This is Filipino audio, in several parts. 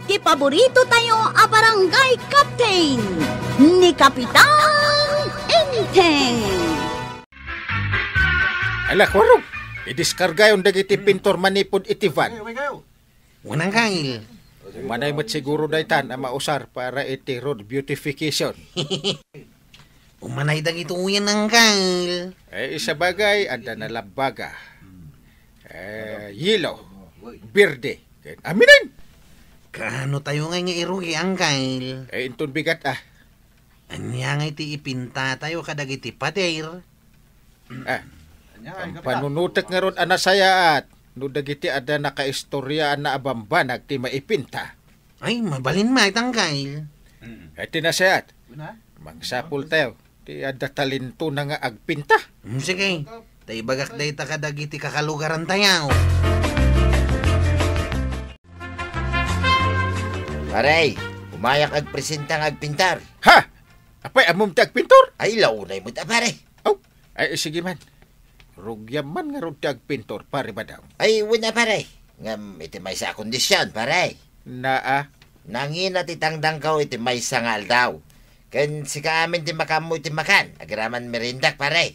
ti paborito tayo a barangay captain ni Kapitan Enteng. Ala, kwarog. I-diskarga yung dagiti pintor manipod itivan. Unang kail. Manay mo't siguro daytan ang mausar para iti road beautification. Umanay dag ito yan ng kail. Isa bagay, anda na labaga. Yellow, berde. Aminin! Kaano tayo nga irugi ang kail? Intun bigat Anya nga iti ipinta tayo kadag iti pader. Panunutek nga ron anasaya at no dagiti ada nakaistorya na abambanag ti maipinta. Ay, mabalin ma itang kail. Tinasayat. Mangsapul tayo. Ti ada talento na nga agpinta. Sige, tayo bagak day ta kadag iti kakalugaran tayo. Paray, umayak agpresentang agpintar. Ha? Apay amom ti agpintor? Ay, launay mo ta, pare. Sige man. Rugya man nga ron ti agpintor, pare ba daw? Ay, wala, pare. Ngam, iti may sa kondisyon, pare. Nangin at itangdang ka iti may sangal daw. Kan si kaamin ti makamu iti makan. Agraman merindak, pare.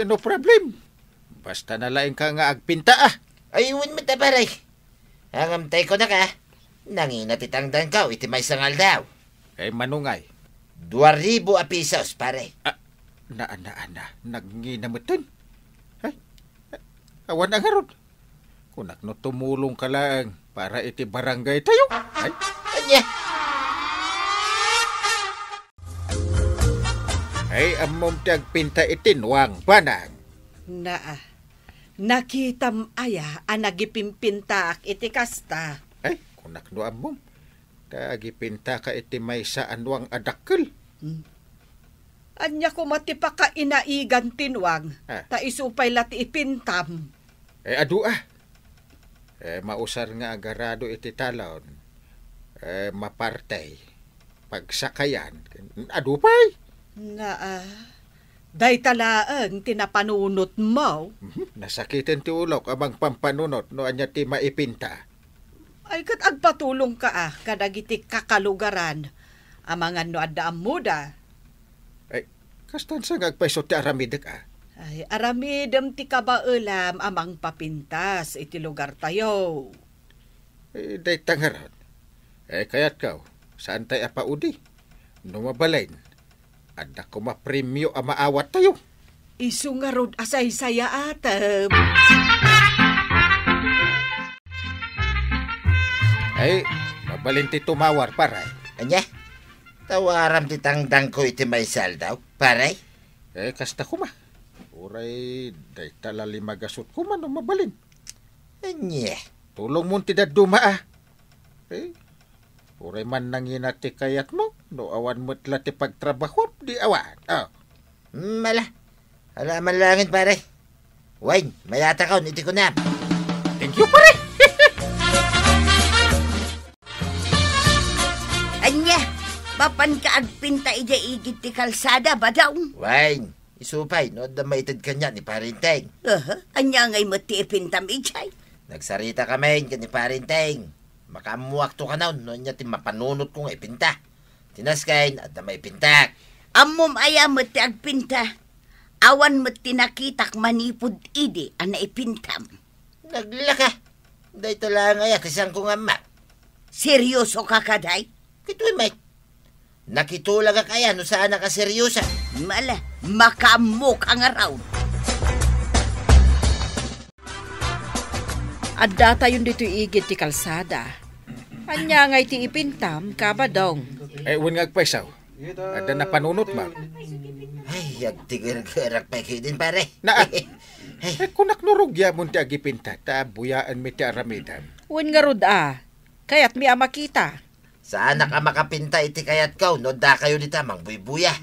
No problem. Basta nalaing ka nga agpinta Ay, wala mo ta, pare. Hangam tay ko na ka. Nangin at itangdang ka iti may sangal daw. Manungay. 2,000 a pesos, pare. Nagnginamatan. Awan ang harod. Kunak no tumulong ka lang para iti barangay tayo. Anya? Amom ti agpinta itinwang banang. Nakitam aya ang nagipimpinta iti kasta. Kunak no amom. Agipinta ka iti may sa anwang adakkel. Anya ko matipa ka inaigan tinwang. Ta isupay lati ipintam. Mausar nga agarado iti talon. Mapartay. Pagsakayan. Adupay. Day talaan tinapanunot mo. Nasakitin ti ulok abang pampanunot no anya ti maipinta. Ay kat agpatulong ka kadagiti kakalugaran. Amangan no addaam muda. Kastan sa ngagpaisot ti aramidek Ay, aramidem ti kabaulam amang papintas iti lugar tayo. Day tangaran. Kayat kaw, saan tayo apaudi? No mabalain, adda ko mapremyo ang maawat tayo. Isu nga rod asay saya atem. Mabalin ti tumawar, paray. Anya? Tawaram ti tangdang ko iti may sal daw, paray. Kasta ko Uray, day talali magasot ko man o mabalin. Anya? Tulong mo ti daduma Uray man nanginati kayat mo, no awan mo't lati pagtrabaho, di awan. Mala. Alaman langit, pare. Wine, mayata ka, niti ko na. Thank you, pare. Anya, papan ka agpinta ija igit ti kalsada ba daw? Wine, isupay, no da maitid kanya ni Parinteng. Anya ngay mati ipintam ijay. Nagsarita kami ka ni Parinteng. Makamuwak to ka na, no niya ti mapanunot ko nga ipinta. Tinaskain at na maipintak. Amom aya mati agpinta. Awan mati nakitak manipod idi ang naipintam. Naglaka. Day talang aya kasang kong ama. Seryoso ka kaday? Kito'y mate. Nakitulag ka kaya no saan ka seryosa. Mala, makamok ang araw. Adda tayon dito igit ti kalsada. Anya ngay ti ipintam kabadong. Wan nga agpaisaw. Adda na panunot ba? Ay, agtigar-garak pa kayo din, pare. Kunak nurugya mo ti agipinta, ta buyaan mi ti aramidan. Wan nga rod kayat mi makita. Saan ka makapinta iti kayat kaw, no da kayo di tamang buy-buya.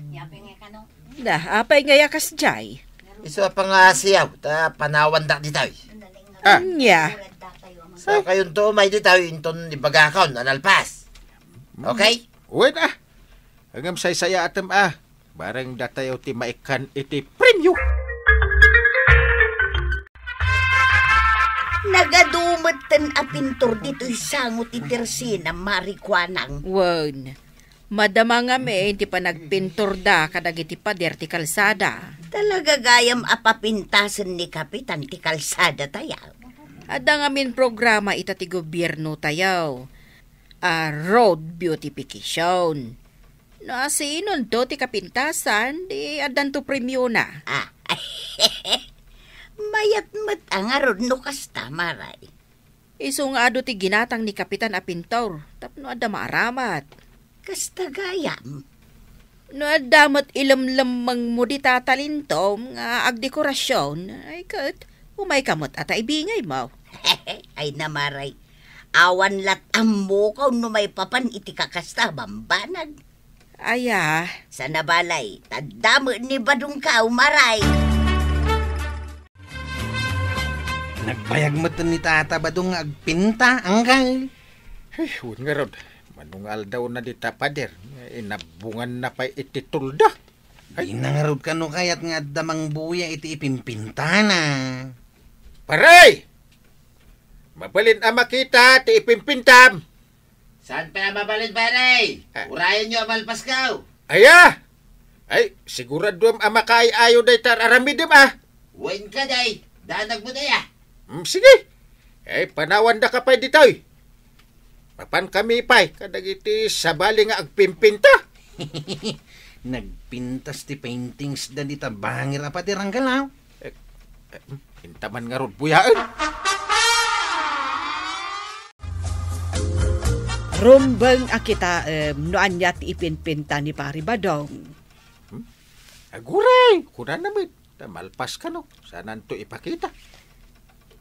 Apay nga yakas jay. Iso pa nga siyaw, ta panawan da di tayo. Anya. Sa kayong tumay di tayo, inton ibagakaw, analpas. Okay? Wait Hanggang say-saya atem barang datayo ti maikan iti premyo. Nagadumatan a pintor dito'y sangot ti Tersina Marikwanang. Wan, madama nga me, hindi pa nagpintor da kadagiti pader ti kalsada. Talaga gayam apapintasan ni Kapitan ti kalsada tayaw. Ada nga min programa ita ti gobyerno tayaw. Road beautification. No, asinon to ti kapintasan, di adan to premyo na. Mayat mat ang arod no kasta maray. Iso nga ado ti ginatang ni Kapitan a pintor, tapno ada maaramat. Kasta gayam. No adamat ilamlamang mo di tatalintom nga agdekorasyon, ay kat, umay kamot at ibingay mo. Ay namaray. Awan lat ammo kaw no may papan iti kakasta bambanag. Aya. Sa nabalay, tadamo ni badung ka umaray. Nagbayag mo to ni Tata Badong nga agpinta, anggal. Ay, huwag nga rod. Manungal daw na di tapader. Inabungan na pa ititulda. Ay, nangarod ka no kayat nga damang buya iti ipimpinta na. Paray! Mabalin ang makita, ti ipimpintam. Saan pa mabalin, pare? Urayan nyo amalpas kaw. Aya! Ay, sigurado ang makay ayo day tararamidim Wen ka day, danag mo day Sige. Ay, panawan da ka pa ditoy. Papan kami pa'y, kadagiti sabali nga agpimpinta. Nagpintas ti paintings da di tabangir apa ti ranggalaw. Hintaman nga rod buyaan. Rumbang akita noan niya ti ipinpinta ni Pari Badong. Aguray, kunan naman. Malpas ka no. Saan to ipakita?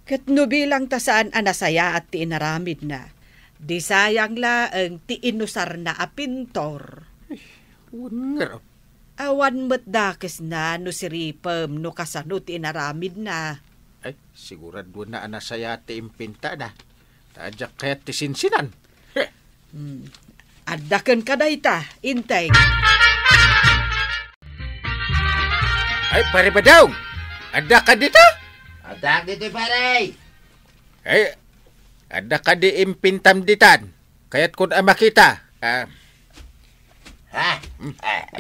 Kat no bilang tasaan anasaya at ti inaramid na. Di sayang la ang ti inusar na a pintor. Ungar. Awan mo't dakes na no siripam no kasano ti inaramid na. Ay, sigurado na anasaya ti impinta na. Tadyak kaya ti sinsinan. Adakan ka na ita, intay. Ay, pare ba daw? Ada ka dito? Adak dito, pare. Ay, ada ka di impintam ditan. Kaya't kung makita.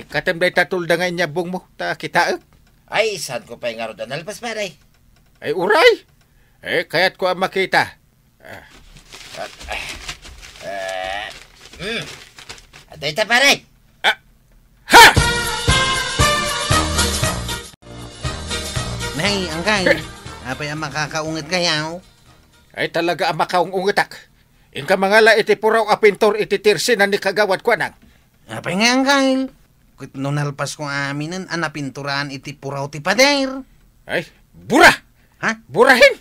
Ikatam day tatulda nga inyabong mo. Ta kita Ay, saan ko pa yung arod analpas, pare? Ay, uray. Ay, kaya't ko makita. Atay ta, pare. Ha! Nay, anggal. Apay ang makakaungit kayaw. Ay, talaga ang makaungungitak. Inka mangala iti puraw a pintor iti tirsin ni kagawad ko nang. Apay nga anggal. Kut no nalpas ko aminan, anapinturaan iti puraw ti pader. Ay, bura! Ha? Burahin!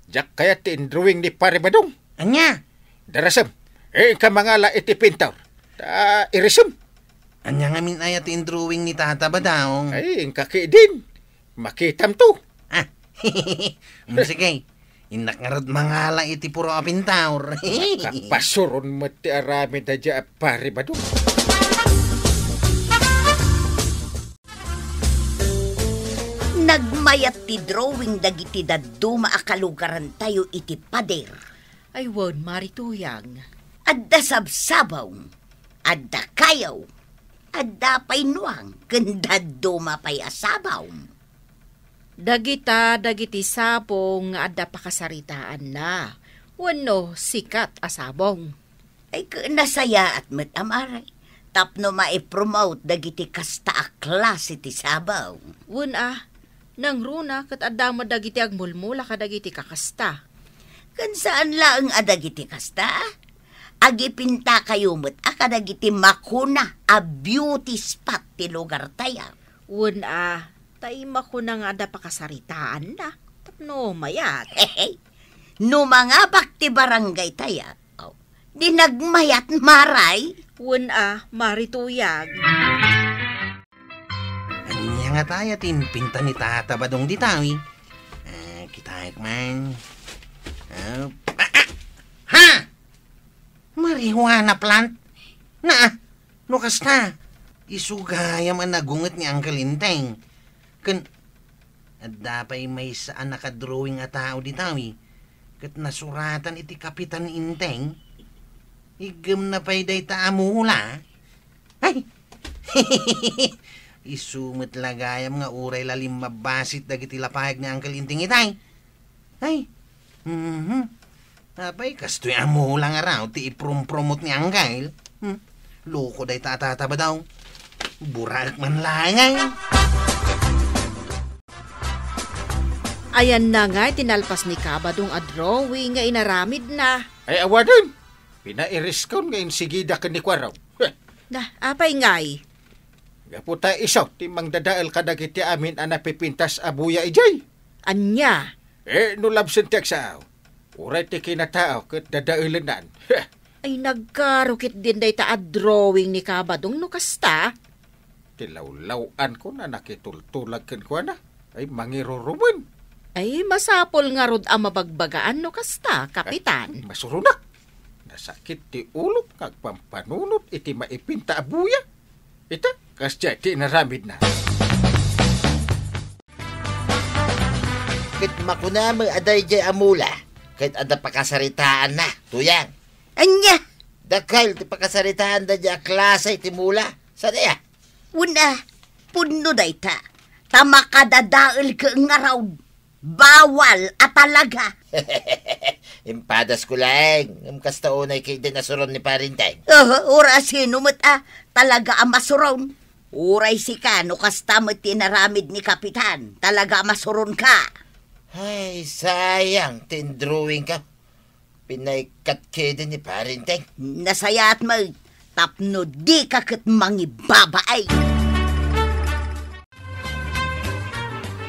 Jak kaya ti drawing ni Pare Badong. Anya? Darasam. Inka mangala iti pintor. Ta irisum. Anya nga min ayat in drawing ni Tata Badong. Ay, inka din. Makitam to. Sige. Inak nga rod mangala iti puraw a pintaur. Kapasuron mo ti arami na dya Pare Badong. Nagmayat ti drawing dagiti daduma a kalugaran tayo iti pader. Ay won, marituyang. Adda sabsabaw, adda kayaw, adda painuang, kanda duma pay asabaw. Dagiti sabong nga adda pakasaritaan na. Wano sikat asabong. Ay nasaya at met amaray. Tapno maipromote dagiti kasta a klase ti sabaw. Wan nang runa kat adda mo dagiti agmulmula ka dagiti kakasta. Kan saan lang adagiti kasta? Agipinta kayo mo't akadagiti makuna a beauty spot ti lugar taya. Wan tay makuna nga adda pakasaritaan na. Tapno mayat. No mga bakti barangay taya. Di nagmayat maray. Wan marituyag. Anya nga tayo timpinta ni Tata Badong ditawi. Kitayag man. Ha! Marihuana plant? Nukas na. Isugayam ang nagunget ni Uncle Inteng. At dapay may saan nakadrawing a tao ditawi. Kat nasuratan iti Kapitan Inteng, igam na pa'y day taamula. Ay! Isumit lagayam nga uray lalim mabasit dagiti lapahag ni Uncle Inteng itay. Ay! Apay, kastoy amula nga raw, ti iprom-promote ni Uncle. Loko day tatataba daw. Burak man lang ay. Ayan na nga, tinalpas ni Kabadong a drawing nga inaramid na. Ay awadon. Pinairis-con nga insigida ka ni Kwaraw. Dah, apay ngay. Gaputa isaw, timang dadaal ka dagiti amin ang napipintas abuya ijay. Anya? Nulabsin tiyak sa aw. Uray ti kinatao kat dadailanan. Ay nagkarukit din day ta a drawing ni Kabadong no kasta. Tilaw-lawan ko na nakitultulag kan ko na. Ay mangiruruman. Ay masapol nga rod ang mabagbagaan no kasta, Kapitan. Masurunak. Nasakit ti ulo kagpampanunot iti maipinta abuya. Ita, kasya ti naramid na. Kit makunamo aday jay amula. Kit ada pakasaritaan na, tuyang. Anya? Dakal, ti pakasaritaan da jay klase iti mula. Sana ya? Una, puno day ta. Tama kadadaal ka nga raw. Bawal at talaga. Impadas ko lang. Kasta unay kay dinasuron ni Parinteng. Ura sino mo't talaga ang masuron. Uray si ka, no kasta mo't tinaramid ni Kapitan. Talaga masuron ka. Ay, sayang. Tindrawing ka. Pinaykat kay din ni Parinteng. Nasaya at mag tapno di ka kat mangibabaay.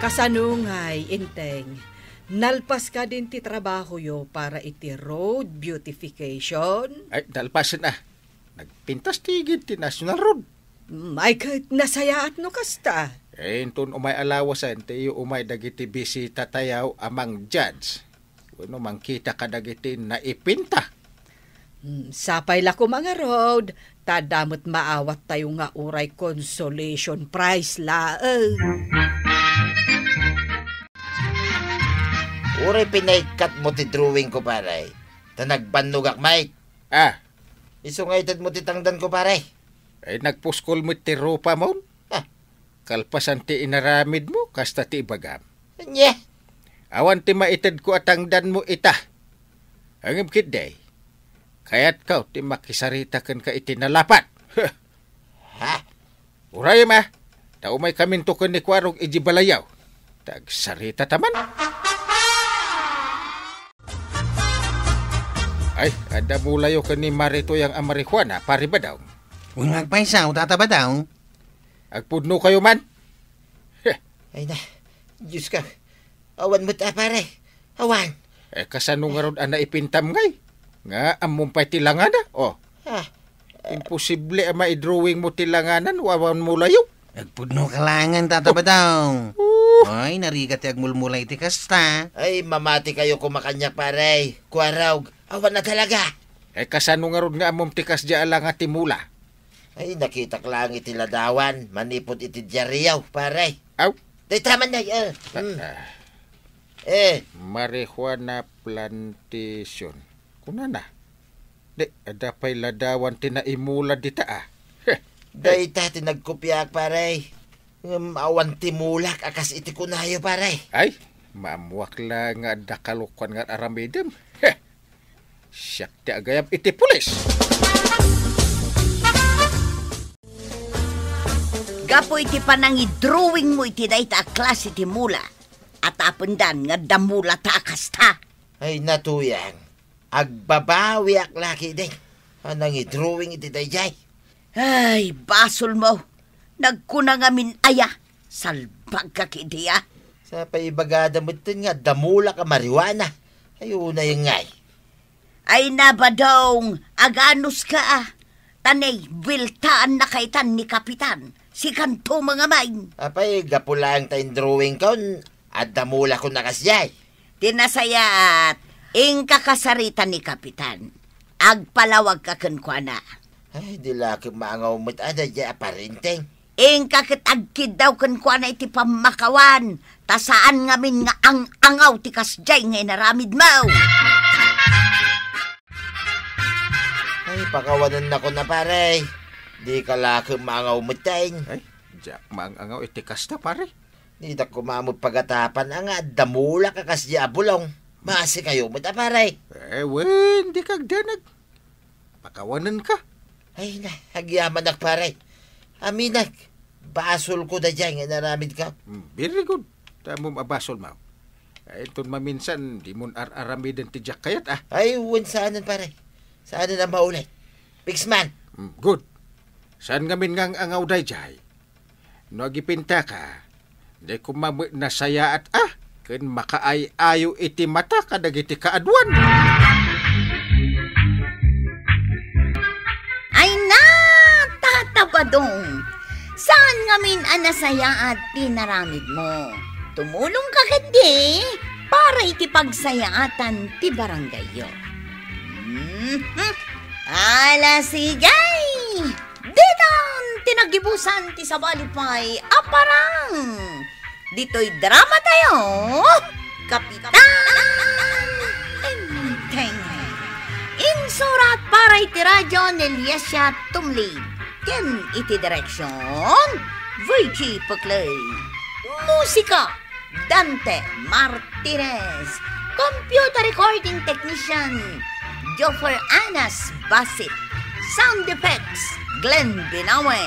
Kasanungay, Inteng, nalpas ka din ti trabaho yo para iti road beautification? Ay, dalpasin na. Nagpintas tigid ti National Road. Ay, kahit nasayaat no kasta. Entun umay alawasan, tayo umay dagiti bisita tayaw amang judge. Ano mangkita ka dagiti na ipinta. Sapay la ko mga road, tadamot maawat tayo nga uray consolation prize la. Uray pinaykat mo ti drawing ko paray. Tanagbanugak, mate. Isungaytad mo ti tangdan ko paray. Ay nagpuskol mo ti rupa mo. Kalpasan ti inaramid mo, kasta ti ibagam. Anya? Awan ti maitad ko atangdan mo ita. Ang imkid day. Kaya't ka ti makisarita kan ka itinalapat. Ha? Uray ma, taumay kaminto kan ni Kwarog ijibalayaw. Tagsarita taman. Ay, ada mulayo ka ni Marito yung Amarijuana, pari ba daw? Kung nagpaisaw, tataba daw. Agpudno kayo man. Ay na, Diyos ka. Awan mo ta, pare. Awan. Kasano nga ron na ipintam ngay? Nga, amumpay tilanganan. Imposible maidrawing mo tilanganan, wawan mulayo. Agpudno kalangan, tataba daw. Ay, narigat yung mulmulay ti kasta. Ay, mamati kayo kumakanya, pare. Kwaraw. Awan na talaga. Kasano nga ron nga among tikas dya lang ati mula? Ay, nakita ka lang iti ladawan. Manipot iti diyariyaw, pare. Aw? Day, tama na. Marijuana plantation. Kuna na? Di, ada pa'y ladawan tinaimula dita Day, tati nagkupyak, pare. Awan timulak, akas iti kunayo, pare. Ay, mamuak lang nga dakalukan nga aramidem. Siyak ti agayam iti pulis. Gapo iti panangi drawing mo iti dayta klase iti mula. At apundan nga damula ta akasta. Ay, natuyang. Agbabawi ak laki din. Anang drawing iti dayjay. Ay, basol mo. Nagkuna nga min aya. Salbag ka kidiya. Sa paibagada mo ito nga, damula ka marijuana. Ayun na yung ngay. Ay nabadong, aganos ka Tanay, wiltaan na kaitan ni Kapitan. Si kanto mga main. Apay, gapulang tayong drawing kon. At damula ko nakasyay. Tinasayat, ing kakasaritan ni Kapitan. Agpalawag ka kun kwa na. Ay, di laki maangaw mo't ada dya aparinteng. Ing kakitagkid daw kan kwa na iti pamakawan, tasaan ngamin nga ang angaw ti kasjay ngay naramid mo. Ay, pakawanan na ko na pare. Di ka laki maangaw mateng. Ay, diyak maangaw iti kasta pare. Di da kumamot pagatapan ang damula ka kasya bulong. Masi kayo mo ta pare. Wen, di kagdanag. Pakawanan ka. Ay na, hagyaman ak pare. Aminak, basol ko na dyan, naramid ka. Very good. Tamo mabasol mo. Ay, ito maminsan, di mo aramidin ti Jack kayat Ay, wen saanan pare. Saanan na maulit. Pixman. Good. Saan ngamin ngang angaw day jay? No agipinta ka, di kumamit na saya at ken makaay-ayo iti mata kadagiti kaadwan. Ay na, tatabadong. Saan ngamin anasaya at tinaramid mo? Tumulong ka kadi para iti pagsayaatan ti barangay. Ala sigay! Ditan tinagibusan ti sabalipay aparang! Dito'y drama tayo! Kapitan! Insurat para iti radyo Nelyasya Tumli. Ken iti direksyon Virgie Paclay. Musika Dante Martinez. Computer recording technician Joffer Anas Basit. Sound effects Glenn Binawe.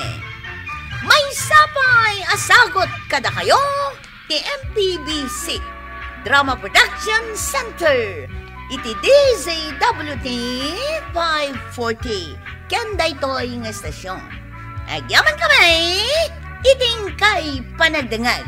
May sapay asagot kada kayo ti MPBC Drama Production Center. Iti DZWT 540 ken daytoy nga estasyon. Agyaman kami iting kay panagdangag.